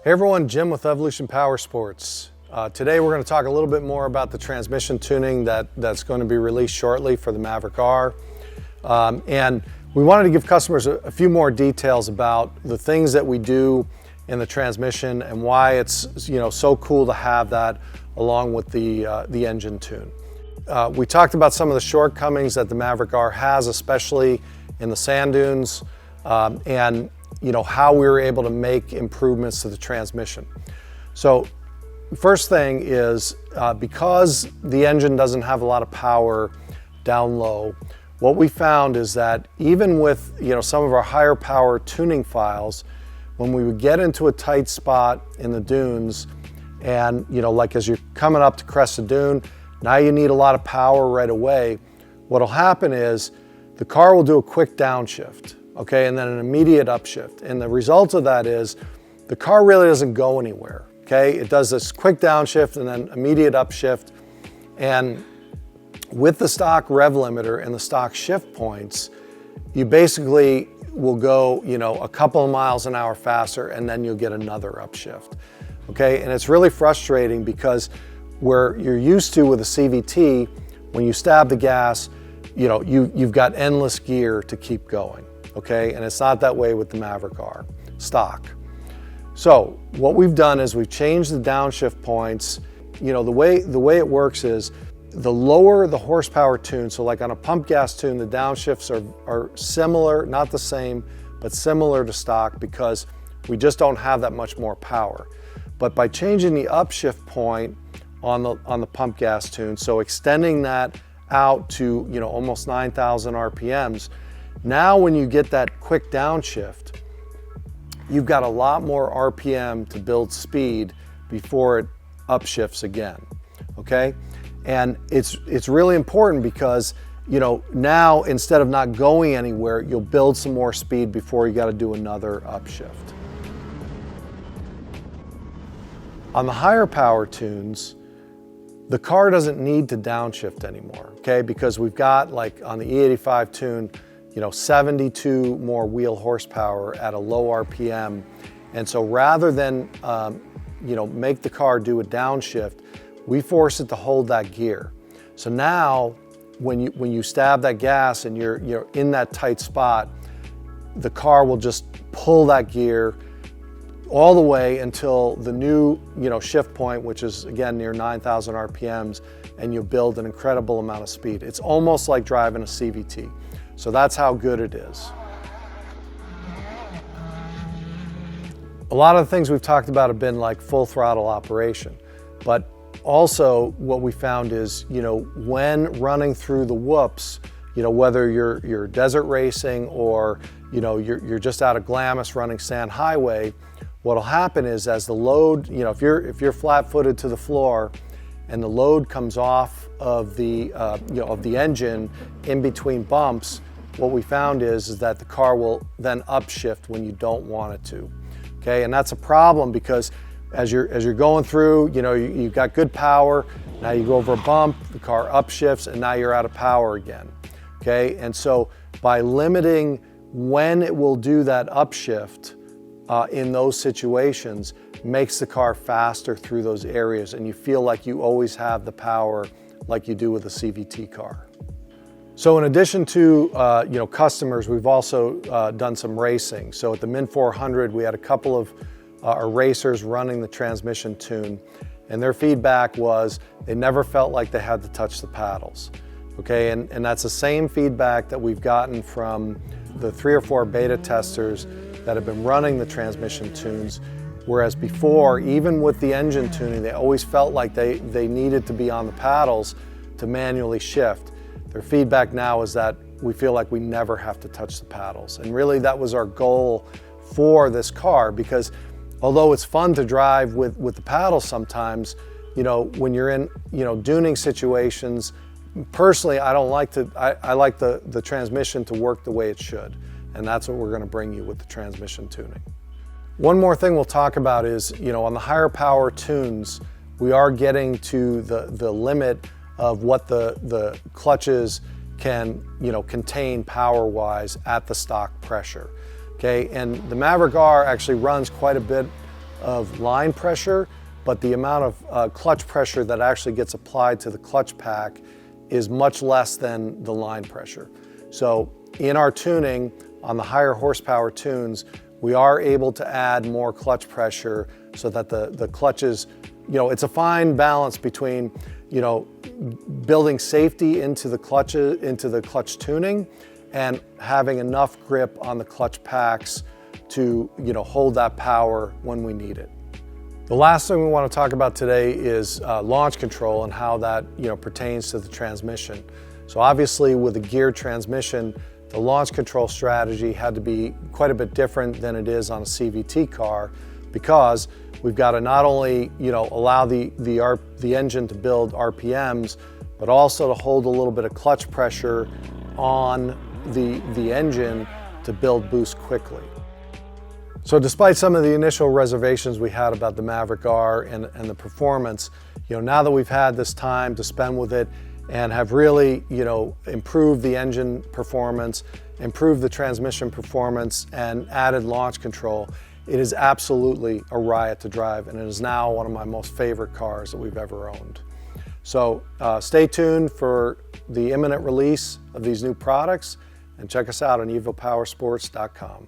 Hey everyone, Jim with Evolution Power Sports. Today we're going to talk a little bit more about the transmission tuning that's going to be released shortly for the Maverick R. And we wanted to give customers a few more details about the things that we do in the transmission and why it's so cool to have that along with the engine tune. We talked about some of the shortcomings that the Maverick R has, especially in the sand dunes, and how we were able to make improvements to the transmission. So first thing is because the engine doesn't have a lot of power down low, what we found is that even with some of our higher power tuning files, when we would get into a tight spot in the dunes and like as you're coming up to crest of dune, now you need a lot of power right away, what'll happen is the car will do a quick downshift, okay, and then an immediate upshift. And the result of that is the car really doesn't go anywhere, okay? It does this quick downshift and then immediate upshift. And with the stock rev limiter and the stock shift points, you basically will go, a couple of miles an hour faster, and then you'll get another upshift, okay? And it's really frustrating because where you're used to with a CVT, when you stab the gas, you've got endless gear to keep going. Okay, and it's not that way with the Maverick R stock. So what we've done is we've changed the downshift points. The way it works is the lower the horsepower tune, so like on a pump gas tune, the downshifts are similar, not the same, but similar to stock because we just don't have that much more power. But by changing the upshift point on the pump gas tune, so extending that out to almost 9,000 RPMs, now when you get that quick downshift, you've got a lot more RPM to build speed before it upshifts again, okay? And it's really important because, now instead of not going anywhere, you'll build some more speed before you got to do another upshift. On the higher power tunes, the car doesn't need to downshift anymore, okay? Because we've got, like on the E85 tune, 72 more wheel horsepower at a low RPM. And so rather than, make the car do a downshift, we force it to hold that gear. So now when you stab that gas and you're in that tight spot, the car will just pull that gear all the way until the new, shift point, which is again near 9,000 RPMs, and you build an incredible amount of speed. It's almost like driving a CVT. So that's how good it is. A lot of the things we've talked about have been like full throttle operation, but also what we found is, when running through the whoops, whether you're desert racing or, you're just out of Glamis running sand highway, what'll happen is as the load, if you're flat-footed to the floor and the load comes off of the engine in between bumps, what we found is that the car will then upshift when you don't want it to. Okay, and that's a problem because as you're going through, you've got good power. Now you go over a bump, the car upshifts, and now you're out of power again. Okay, and so by limiting when it will do that upshift in those situations, makes the car faster through those areas, and you feel like you always have the power like you do with a CVT car. So in addition to customers, we've also done some racing. So at the Min 400, we had a couple of our racers running the transmission tune, and their feedback was they never felt like they had to touch the paddles. Okay, and that's the same feedback that we've gotten from the 3 or 4 beta testers that have been running the transmission tunes, whereas before, even with the engine tuning, they always felt like they needed to be on the paddles to manually shift. Their feedback now is that we feel like we never have to touch the paddles. And really that was our goal for this car, because although it's fun to drive with the paddles sometimes, when you're in, duning situations, personally, I don't like to, I like the transmission to work the way it should. And that's what we're going to bring you with the transmission tuning. One more thing we'll talk about is, on the higher power tunes, we are getting to the limit of what the clutches can contain power-wise at the stock pressure. Okay, and the Maverick R actually runs quite a bit of line pressure, but the amount of clutch pressure that actually gets applied to the clutch pack is much less than the line pressure. So in our tuning, on the higher horsepower tunes, we are able to add more clutch pressure so that the clutches, it's a fine balance between, building safety into the clutch tuning and having enough grip on the clutch packs to, hold that power when we need it. The last thing we want to talk about today is launch control and how that, pertains to the transmission. So obviously with a geared transmission, the launch control strategy had to be quite a bit different than it is on a CVT car, because we've got to not only allow the engine to build RPMs, but also to hold a little bit of clutch pressure on the engine to build boost quickly. So despite some of the initial reservations we had about the Maverick R and the performance, now that we've had this time to spend with it and have really, improved the engine performance, improved the transmission performance, and added launch control, it is absolutely a riot to drive, and it is now one of my most favorite cars that we've ever owned. So stay tuned for the imminent release of these new products, and check us out on evopowersports.com.